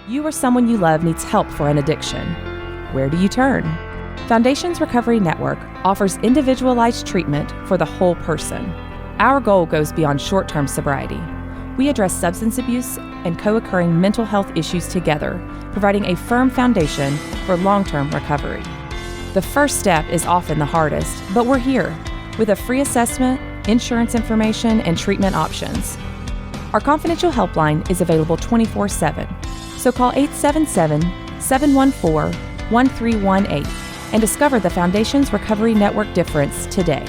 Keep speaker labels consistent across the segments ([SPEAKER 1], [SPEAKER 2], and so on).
[SPEAKER 1] You or someone you love needs help for an addiction. Where do you turn? Foundations Recovery Network offers individualized treatment for the whole person. Our goal goes beyond short-term sobriety. We address substance abuse and co-occurring mental health issues together, providing a firm foundation for long-term recovery. The first step is often the hardest, but we're here with a free assessment, insurance information, and treatment options. Our confidential helpline is available 24/7, so call 877-714-1318 and discover the Foundations Recovery Network difference today.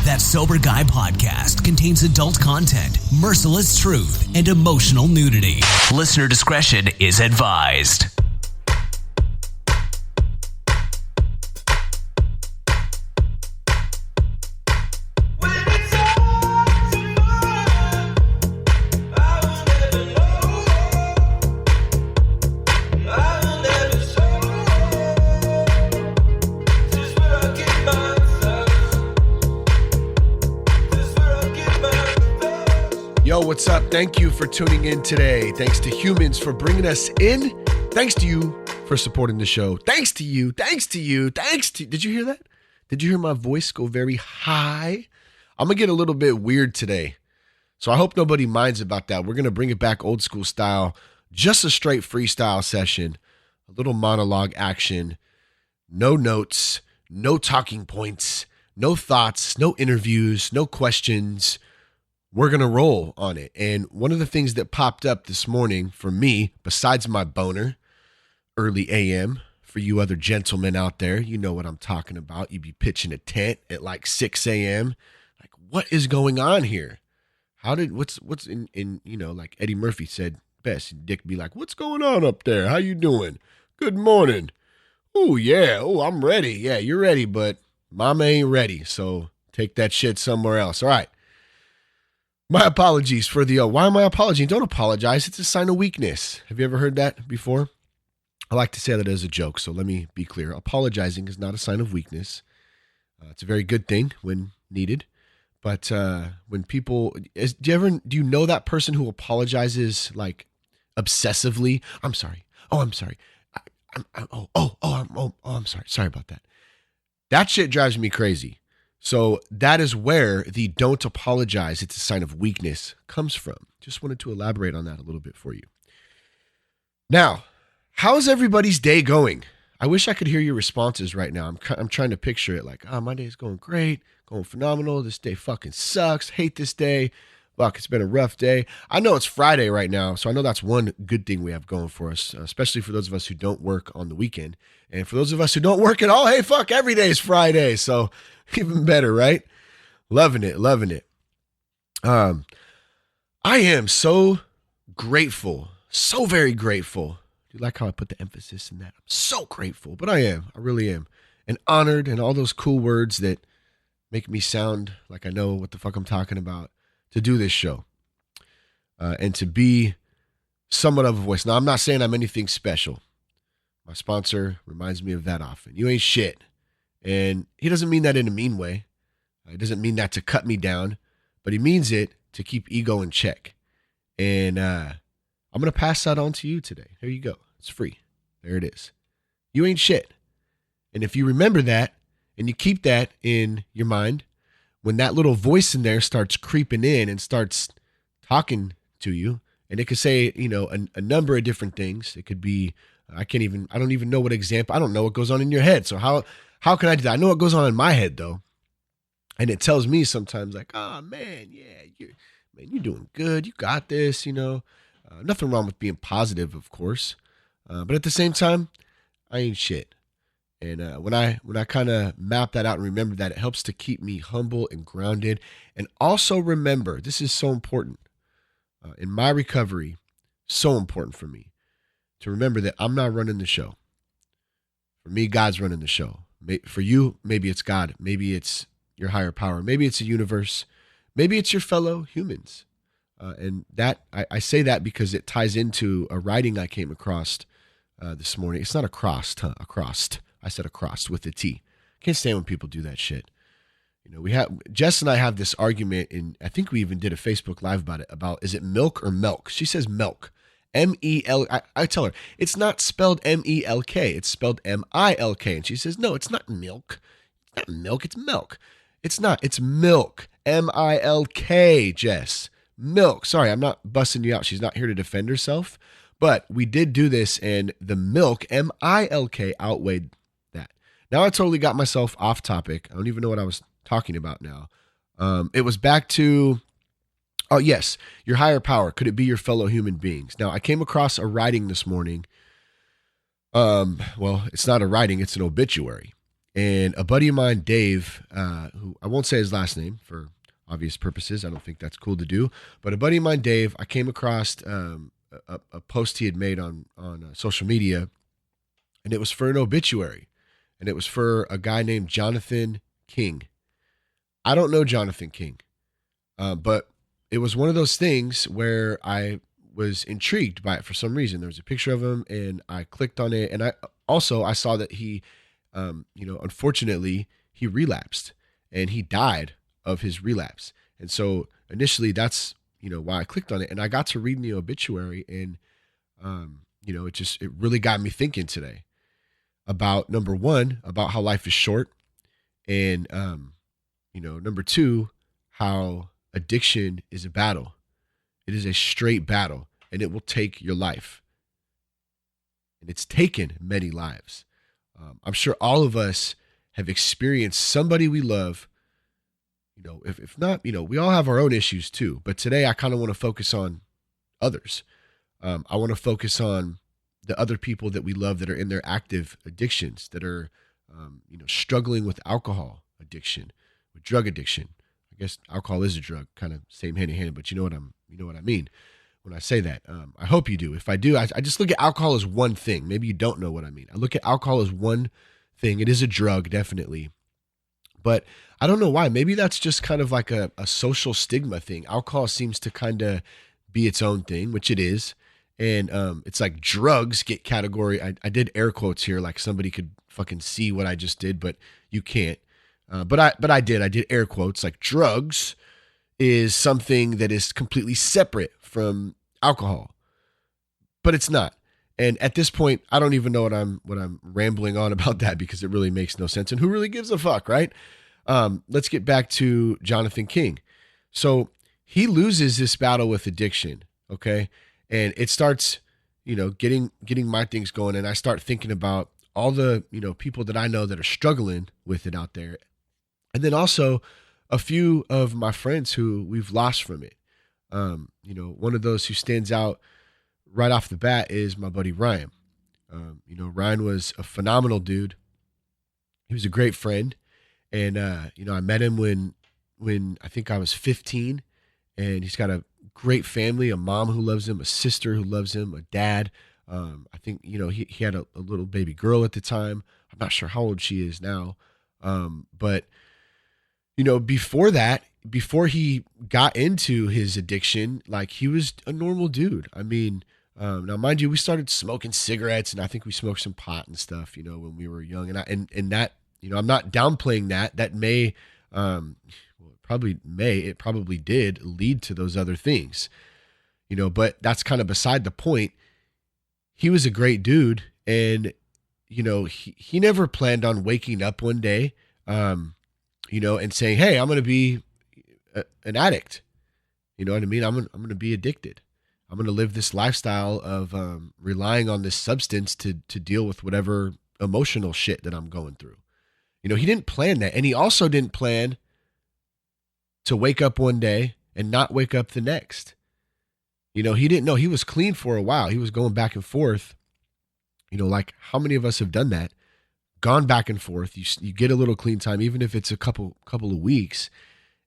[SPEAKER 2] That Sober Guy podcast contains adult content, merciless truth, and emotional nudity. Listener discretion is advised.
[SPEAKER 3] Yo, what's up? Thank you for tuning in today. Thanks to Humans for bringing us in. Thanks to you for supporting the show. Thanks to you. Did you hear that? Did you hear my voice go very high? I'm going to get a little bit weird today. So I hope nobody minds about that. We're going to bring it back old school style. Just a straight freestyle session. A little monologue action. No notes. No talking points. No thoughts. No interviews. No questions. We're going to roll on it. And one of the things that popped up this morning for me, besides my boner, early AM, for you other gentlemen out there, you know what I'm talking about. You be pitching a tent at like 6 a.m. Like, what is going on here? What's in like Eddie Murphy said best. Dick be like, what's going on up there? How you doing? Good morning. Oh, yeah. Oh, I'm ready. Yeah, you're ready, but mama ain't ready. So take that shit somewhere else. All right. My apologies for the, why am I apologizing? Don't apologize. It's a sign of weakness. Have you ever heard that before? I like to say that as a joke, so let me be clear. Apologizing is not a sign of weakness. It's a very good thing when needed. But when people, do you know that person who apologizes like obsessively? I'm sorry. Oh, I'm sorry. I'm sorry. Sorry about that. That shit drives me crazy. So that is where the don't apologize, it's a sign of weakness, comes from. Just wanted to elaborate on that a little bit for you. Now, how's everybody's day going? I wish I could hear your responses right now. I'm trying to picture it like, my day's going great, going phenomenal. This day fucking sucks. Hate this day. Fuck, it's been a rough day. I know it's Friday right now, so I know that's one good thing we have going for us, especially for those of us who don't work on the weekend. And for those of us who don't work at all, hey, fuck, every day is Friday. So even better, right? Loving it. I am so grateful, so very grateful. Do you like how I put the emphasis in that? I'm so grateful, but I really am. And honored and all those cool words that make me sound like I know what the fuck I'm talking about to do this show and to be somewhat of a voice. Now, I'm not saying I'm anything special. My sponsor reminds me of that often. You ain't shit. And he doesn't mean that in a mean way. He doesn't mean that to cut me down, but he means it to keep ego in check. And I'm going to pass that on to you today. There you go. It's free. There it is. You ain't shit. And if you remember that and you keep that in your mind, when that little voice in there starts creeping in and starts talking to you, and it could say, a number of different things. It could be, I don't even know what example. I don't know what goes on in your head. So how can I do that? I know what goes on in my head though. And it tells me sometimes like, oh man, yeah, you're doing good. You got this, nothing wrong with being positive, of course. But at the same time, I ain't shit. And when I kind of map that out and remember that, it helps to keep me humble and grounded. And also remember, this is so important in my recovery, so important for me to remember that I'm not running the show. For me, God's running the show. For you, maybe it's God. Maybe it's your higher power. Maybe it's a universe. Maybe it's your fellow humans. And that I say that because it ties into a writing I came across this morning. It's not across. I said across with a T. Can't stand when people do that shit. Jess and I have this argument, and I think we even did a Facebook Live about it, about is it milk or milk? She says milk. I tell her, it's not spelled M-E-L-K. It's spelled M-I-L-K. And she says, no, it's not milk. It's not milk. It's milk. It's not. It's milk. M-I-L-K, Jess. Milk. Sorry, I'm not busting you out. She's not here to defend herself. But we did do this, and the milk, M-I-L-K, outweighed that. Now I totally got myself off topic. I don't even know what I was talking about now. It was back to, oh, yes, your higher power. Could it be your fellow human beings? Now, I came across a writing this morning. Well, it's not a writing, it's an obituary. And a buddy of mine, Dave, who I won't say his last name for obvious purposes. I don't think that's cool to do. But a buddy of mine, Dave, I came across a post he had made on social media, and it was for an obituary. And it was for a guy named Jonathan King. I don't know Jonathan King, but it was one of those things where I was intrigued by it for some reason. There was a picture of him, and I clicked on it. And I saw that he, unfortunately, he relapsed, and he died of his relapse. And so initially, that's why I clicked on it. And I got to reading the obituary, and it really got me thinking today about, number one, about how life is short, and number two, how addiction is a battle. It is a straight battle, and it will take your life. And it's taken many lives. I'm sure all of us have experienced somebody we love. If not, we all have our own issues too. But today I kind of want to focus on others. I want to focus on the other people that we love that are in their active addictions, that are, struggling with alcohol addiction, with drug addiction. I guess alcohol is a drug, kind of same hand in hand, but you know what I mean when I say that. I hope you do. If I do, I just look at alcohol as one thing. Maybe you don't know what I mean. I look at alcohol as one thing. It is a drug, definitely. But I don't know why. Maybe that's just kind of like a social stigma thing. Alcohol seems to kind of be its own thing, which it is. And it's like drugs get category. I did air quotes here, like somebody could fucking see what I just did, but you can't. But I did air quotes. Like drugs is something that is completely separate from alcohol, but it's not. And at this point, I don't even know what I'm rambling on about that, because it really makes no sense. And who really gives a fuck, right? Let's get back to Jonathan King. So he loses this battle with addiction, okay? And it starts, getting my things going. And I start thinking about all the, people that I know that are struggling with it out there. And then also a few of my friends who we've lost from it. One of those who stands out right off the bat is my buddy Ryan. Ryan was a phenomenal dude. He was a great friend. And, I met him when I think I was 15, and he's got a great family, a mom who loves him, a sister who loves him, a dad. I think, he had a little baby girl at the time. I'm not sure how old she is now. But before that, before he got into his addiction, like, he was a normal dude. I mean, now mind you, we started smoking cigarettes, and I think we smoked some pot and stuff, when we were young. And that, I'm not downplaying that. That may, it probably did lead to those other things, but that's kind of beside the point. He was a great dude, and, he never planned on waking up one day, and saying, hey, I'm going to be an addict. You know what I mean? I'm going to be addicted. I'm going to live this lifestyle of relying on this substance to deal with whatever emotional shit that I'm going through. He didn't plan that. And he also didn't plan to wake up one day and not wake up the next. He didn't know. He was clean for a while. He was going back and forth. Like, how many of us have done that? Gone back and forth. You get a little clean time, even if it's a couple of weeks,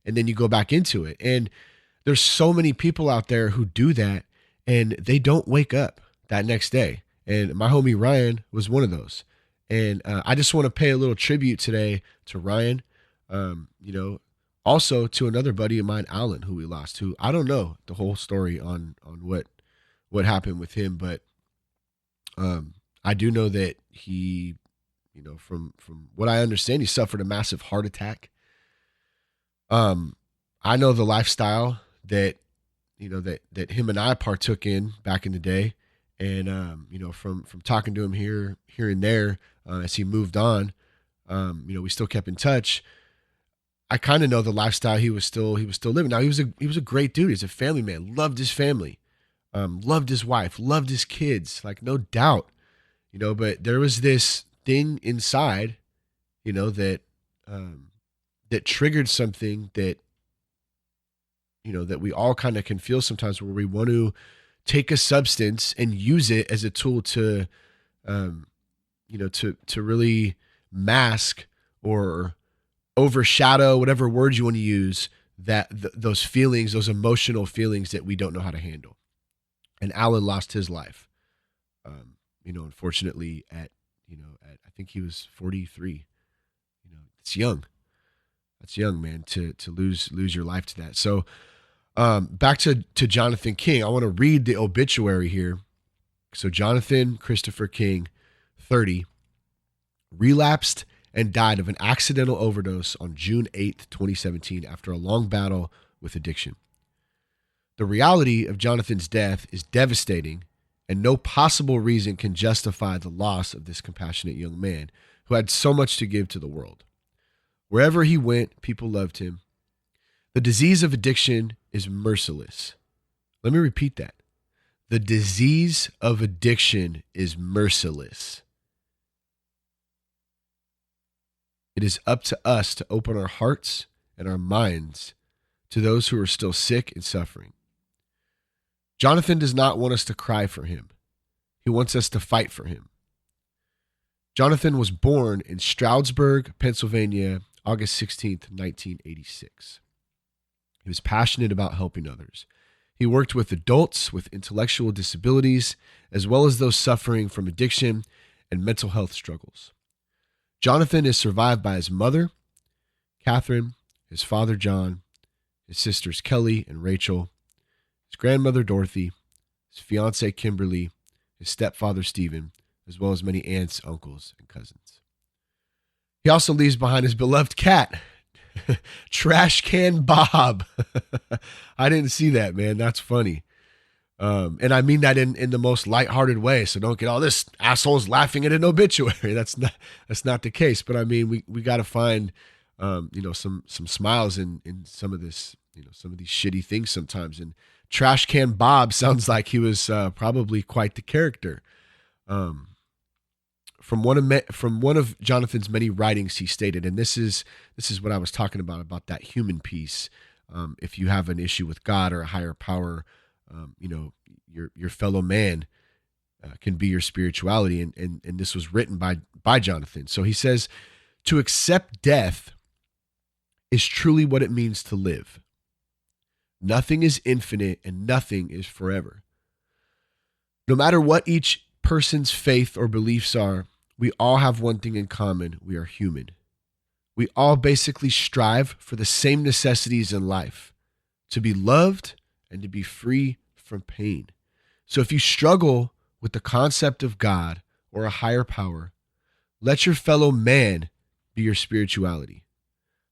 [SPEAKER 3] and then you go back into it. And there's so many people out there who do that, and they don't wake up that next day. And my homie Ryan was one of those. And I just want to pay a little tribute today to Ryan. Also to another buddy of mine, Alan, who we lost, who I don't know the whole story on what happened with him, but I do know that he, from what I understand, he suffered a massive heart attack. I know the lifestyle that, that him and I partook in back in the day. And, from talking to him here and there, as he moved on, we still kept in touch. I kind of know the lifestyle he was still living. Now he was a great dude. He's a family man, loved his family, loved his wife, loved his kids, like no doubt, but there was this thing inside, that triggered something that, that we all kind of can feel sometimes, where we want to take a substance and use it as a tool to, to really mask or overshadow, whatever words you want to use, those feelings, those emotional feelings that we don't know how to handle. And Alan lost his life, unfortunately at I think he was 43. It's young. That's young, man, to lose your life to that. So back to Jonathan King. I want to read the obituary here. So Jonathan Christopher King, 30, relapsed and died of an accidental overdose on June 8th, 2017, after a long battle with addiction. The reality of Jonathan's death is devastating, and no possible reason can justify the loss of this compassionate young man who had so much to give to the world. Wherever he went, people loved him. The disease of addiction is merciless. Let me repeat that. The disease of addiction is merciless. It is up to us to open our hearts and our minds to those who are still sick and suffering. Jonathan does not want us to cry for him. He wants us to fight for him. Jonathan was born in Stroudsburg, Pennsylvania, August 16th, 1986. He was passionate about helping others. He worked with adults with intellectual disabilities, as well as those suffering from addiction and mental health struggles. Jonathan is survived by his mother, Catherine, his father, John, his sisters, Kelly and Rachel, his grandmother, Dorothy, his fiancée, Kimberly, his stepfather, Stephen, as well as many aunts, uncles, and cousins. He also leaves behind his beloved cat, Trash Can Bob. I didn't see that, man. That's funny. And I mean that in the most lighthearted way. So don't get all this assholes laughing at an obituary. That's not the case. But I mean, we got to find, some smiles in some of this, some of these shitty things sometimes. And Trash Can Bob sounds like he was probably quite the character. From one of Jonathan's many writings, he stated, and this is what I was talking about that human piece. If you have an issue with God or a higher power, your fellow man can be your spirituality, and this was written by Jonathan. So he says, to accept death is truly what it means to live. Nothing is infinite and nothing is forever. No matter what each person's faith or beliefs are, we all have one thing in common. We are human. We all basically strive for the same necessities in life, to be loved and to be free from pain. So if you struggle with the concept of God or a higher power, let your fellow man be your spirituality.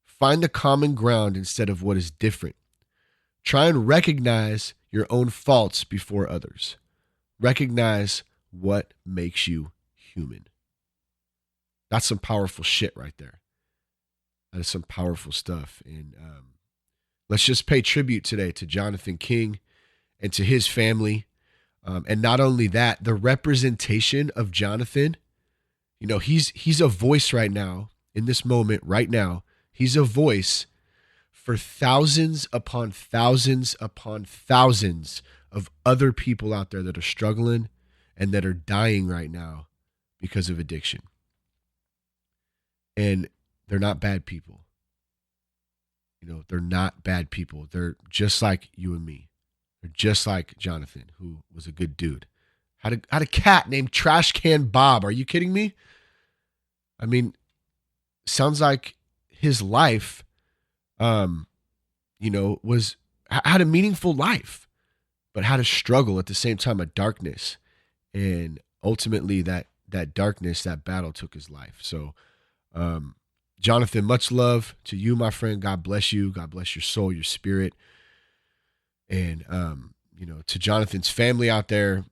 [SPEAKER 3] Find the common ground instead of what is different. Try and recognize your own faults before others. Recognize what makes you human. That's some powerful shit right there. That is some powerful stuff. And let's just pay tribute today to Jonathan King and to his family. And not only that, the representation of Jonathan, he's a voice right now, in this moment, right now. He's a voice for thousands upon thousands upon thousands of other people out there that are struggling and that are dying right now because of addiction. And they're not bad people. They're not bad people. They're just like you and me. They're just like Jonathan, who was a good dude. Had a cat named Trash Can Bob. Are you kidding me? I mean, sounds like his life, had a meaningful life, but had a struggle at the same time, a darkness. And ultimately that darkness, that battle took his life. So, Jonathan, much love to you, my friend. God bless you. God bless your soul, your spirit. And, to Jonathan's family out there,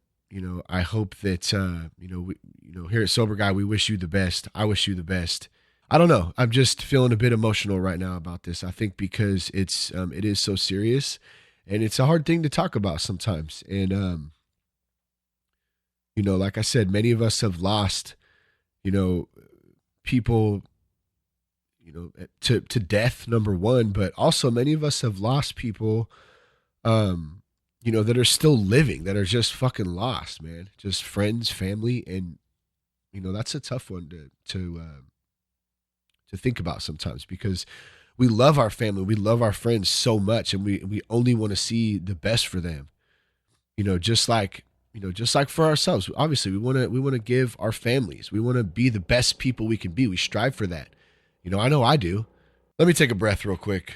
[SPEAKER 3] I hope that, here at Sober Guy, we wish you the best. I wish you the best. I don't know. I'm just feeling a bit emotional right now about this. I think because it is so serious, and it's a hard thing to talk about sometimes. And, like I said, many of us have lost, people, to death, number one, but also many of us have lost people, that are still living, that are just fucking lost, man. Just friends, family, and that's a tough one to think about sometimes, because we love our family, we love our friends so much, and we only want to see the best for them. Just like for ourselves. Obviously, we want to give our families, we want to be the best people we can be. We strive for that. I know I do. Let me take a breath real quick.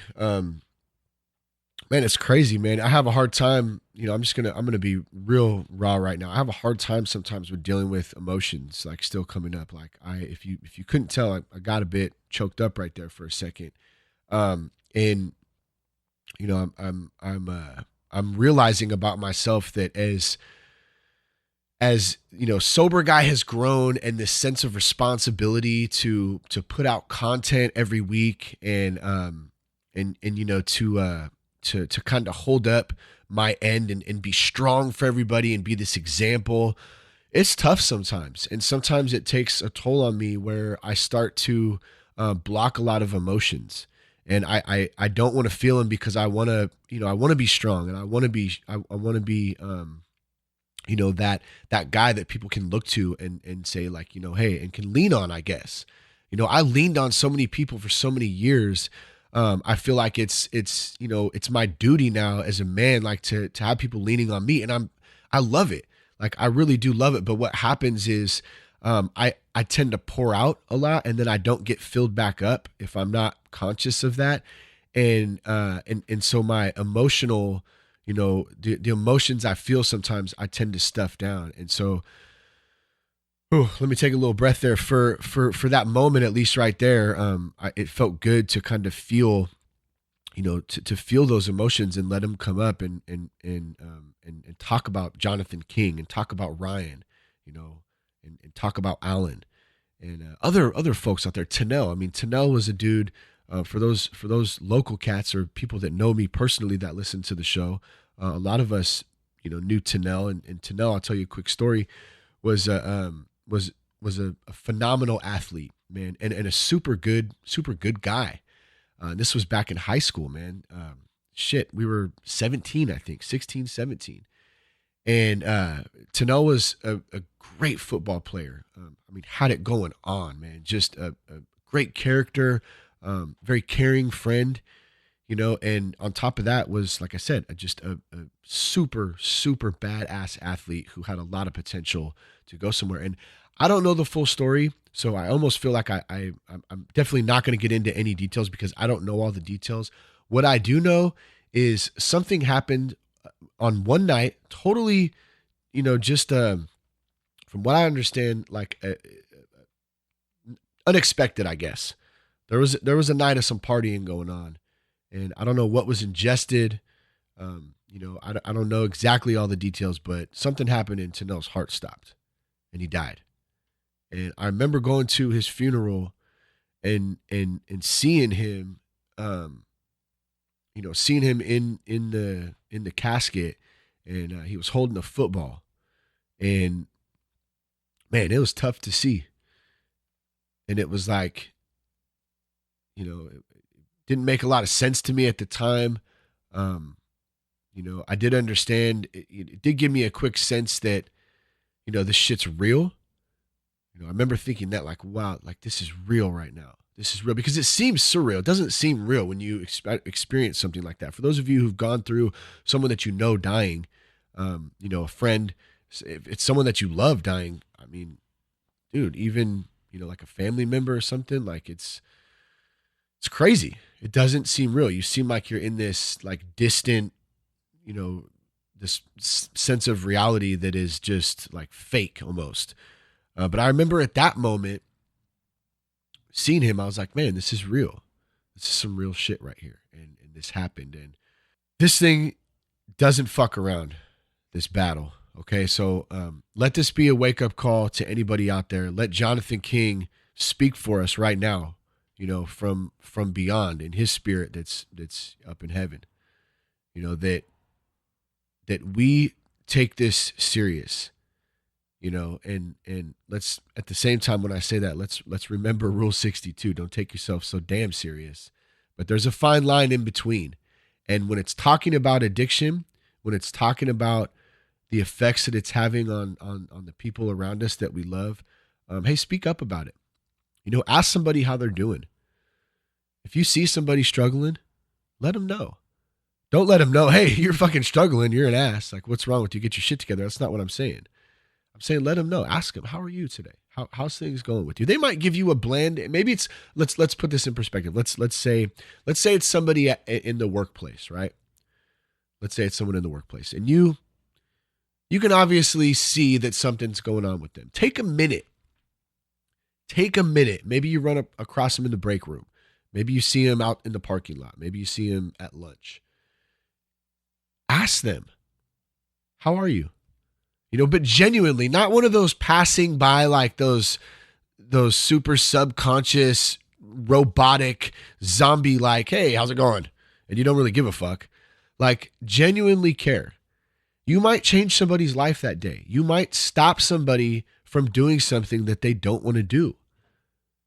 [SPEAKER 3] Man, it's crazy, man. I have a hard time, I'm going to be real raw right now. I have a hard time sometimes with dealing with emotions, like, still coming up. Like, if you couldn't tell, I got a bit choked up right there for a second. And I'm realizing about myself that as Sober Guy has grown, and this sense of responsibility to put out content every week, and to kind of hold up my end and be strong for everybody and be this example. It's tough sometimes. And sometimes it takes a toll on me, where I start to block a lot of emotions, and I don't want to feel them, because I want to be strong, and I want to be that guy that people can look to and say, like, hey, and can lean on, I guess. I leaned on so many people for so many years. I feel like it's my duty now as a man, like, to have people leaning on me, and I love it. Like, I really do love it. But what happens is, I tend to pour out a lot, and then I don't get filled back up if I'm not conscious of that. And so my emotional, the emotions I feel sometimes, I tend to stuff down. And so, let me take a little breath there for that moment, at least right there. It felt good to kind of feel, to feel those emotions and let them come up, and talk about Jonathan King, and talk about Ryan, and talk about Alan, and other folks out there. Tennell was a dude. For those local cats, or people that know me personally that listen to the show, a lot of us, knew Tennell, and Tennell, I'll tell you a quick story, was a phenomenal athlete, man, and a super good guy. This was back in high school, man. We were 17, I think, 16, 17. And Tennell was a great football player. Had it going on, man. Just a great character, very caring friend, and on top of that was, like I said, just a super, super badass athlete who had a lot of potential to go somewhere. And I don't know the full story, so I almost feel like I'm definitely not going to get into any details, because I don't know all the details. What I do know is something happened on one night, totally, just from what I understand, like unexpected, I guess. There was a night of some partying going on, and I don't know what was ingested. I don't know exactly all the details, but something happened, and Tennell's heart stopped, and he died. And I remember going to his funeral and seeing him, seeing him in the casket, and he was holding a football, and man, it was tough to see. And it was like, it didn't make a lot of sense to me at the time. I did understand. It did give me a quick sense that, this shit's real. I remember thinking that, like, wow, like, this is real right now. This is real, because it seems surreal. It doesn't seem real when you experience something like that. For those of you who've gone through someone that dying, a friend, if it's someone that you love dying, dude, even, like a family member or something, like, it's crazy. It doesn't seem real. You seem like you're in this, like, distant, this sense of reality that is just, like, fake almost. But I remember at that moment seeing him, I was like, man, this is real. This is some real shit right here. And this happened. And this thing doesn't fuck around this battle. Okay, so let this be a wake-up call to anybody out there. Let Jonathan King speak for us right now, from beyond in his spirit that's up in heaven. That we take this serious, and let's, at the same time, when I say that, let's remember Rule 62. Don't take yourself so damn serious. But there's a fine line in between. And when it's talking about addiction, when it's talking about the effects that it's having on the people around us that we love, hey, speak up about it. Ask somebody how they're doing. If you see somebody struggling, let them know. Don't let them know, hey, you're fucking struggling, you're an ass. Like, what's wrong with you? Get your shit together. That's not what I'm saying. I'm saying let them know. Ask them, how are you today? How's things going with you? They might give you a bland, maybe it's, let's put this in perspective. Let's say it's somebody in the workplace, right? Let's say it's someone in the workplace, and you can obviously see that something's going on with them. Take a minute. Maybe you run across them in the break room. Maybe you see them out in the parking lot. Maybe you see them at lunch. Ask them, how are you? But genuinely, not one of those passing by, like those super subconscious, robotic, zombie, like, hey, how's it going? And you don't really give a fuck. Like, genuinely care. You might change somebody's life that day. You might stop somebody from doing something that they don't want to do,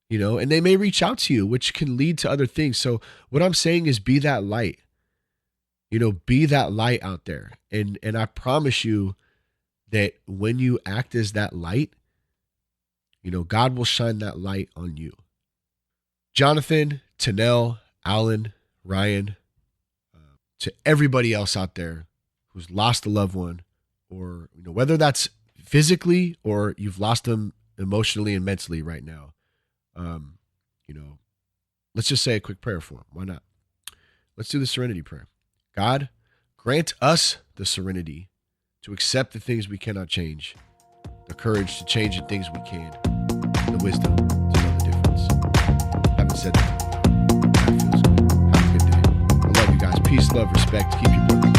[SPEAKER 3] and they may reach out to you, which can lead to other things. So what I'm saying is be that light, be that light out there. And I promise you that when you act as that light, God will shine that light on you. Jonathan, Tanel, Alan, Ryan, to everybody else out there who's lost a loved one, or whether that's physically or you've lost them emotionally and mentally right now, let's just say a quick prayer for them. Why not? Let's do the serenity prayer. God, grant us the serenity to accept the things we cannot change, the courage to change the things we can, the wisdom to know the difference. Having said that, feels good. Have a good day. I love you guys. Peace, love, respect. Keep your